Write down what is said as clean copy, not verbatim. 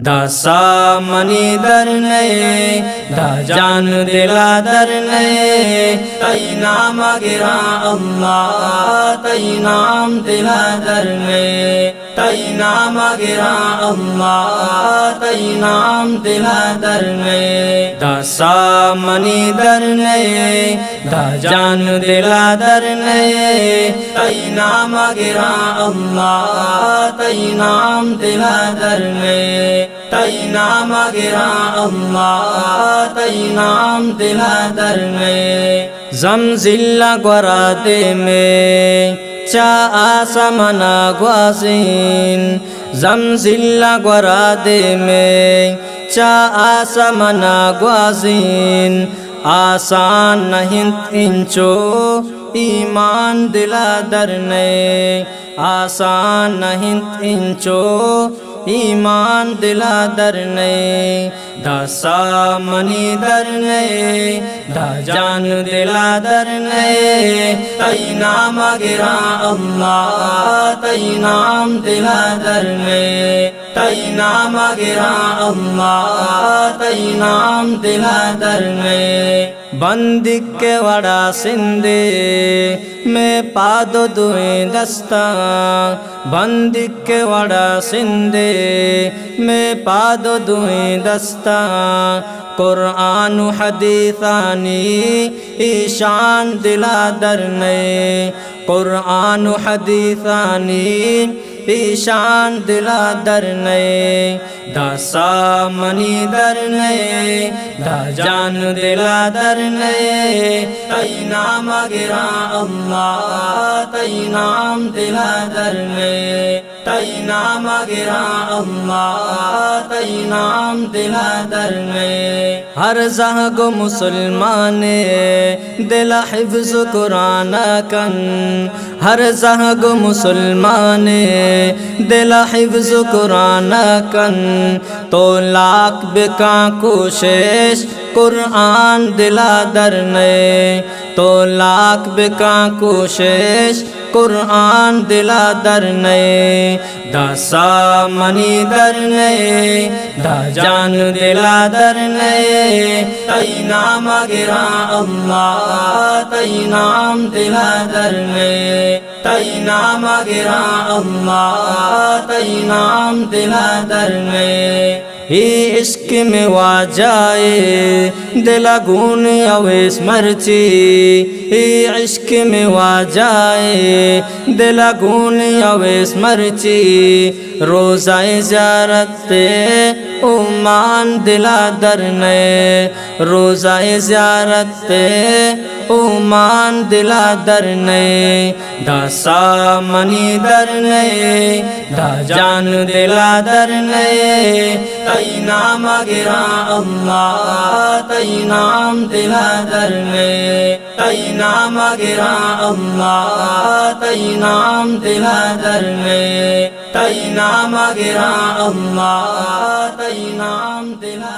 दासा मनी दरने दा जान दिला दरने तई नाम गिरा अल्लाह तई नाम दिला दरने तई नाम गिरा अल्लाह तई नाम दिला दरने दासा मनी दरने दा जान दिला दरने तई नाम गिरा अल्लाह तई नाम दिला दरने तई नाम गिरा अल्लाह तई नाम दिला दरने जमजिल्ला gwaraते में चा आसमाना ग्वासिन जमजिल्ला gwaraते में चा आसमाना ग्वासिन आसान नहीं इंचो ईमान दिला दरने आसान नहीं इंचो ईमान दिला दरने दासा मनी दरने दा जान दिला दरने तई नाम गिरा अल्लाह तई नाम दिला दरने तई नाम गिरा अल्लाह तई नाम दिला दरने बंदी के वड़ा सिंधे में पादो दुए दस्ता बंदी के वड़ा सिंधे में पादो दुए दस्ता कुरान हदीसानी ईशान दिला दरने कुरान हदीसानी ईशान दिला दरने दासा मनी दरने दा जान दिला दरने तई नाम गिरा अल्लाह तई नाम दिला दरने तई नाम गिरा अल्लाह तई नाम दिला दरने हर जहागो मुसलमाने दिला हिफ्ज़ कुरान कन हर जहागो मुसलमाने दिला हिफ्ज़ कुरान कन तो लाख बेका कोशिश कुरान दिला दरने तो लाख बेका कोशिश कुरान दिला दरने दासा मनी दरने दा जान दिला दरने तई नाम गिरा अल्लाह तई नाम दिला दरने तई नाम गिरा अल्लाह तई नाम दिला दरने इश्क में वा जाए दिला गुन अवेस मर्ची इश्क में वा जाए दिला गुन अवेस मर्ची रोज़ाए ज़ियारत उमान दिला दरने रोज़ाए ज़ियारत उमान दिला दरने दासा मनी दरने दा जान दिला दरने तई नाम गिरा अल्लाह तई नाम दिला दरने तई नाम गिरा अल्लाह तई नाम दिला दरने तई नाम गिरा अल्लाह तई नाम दिला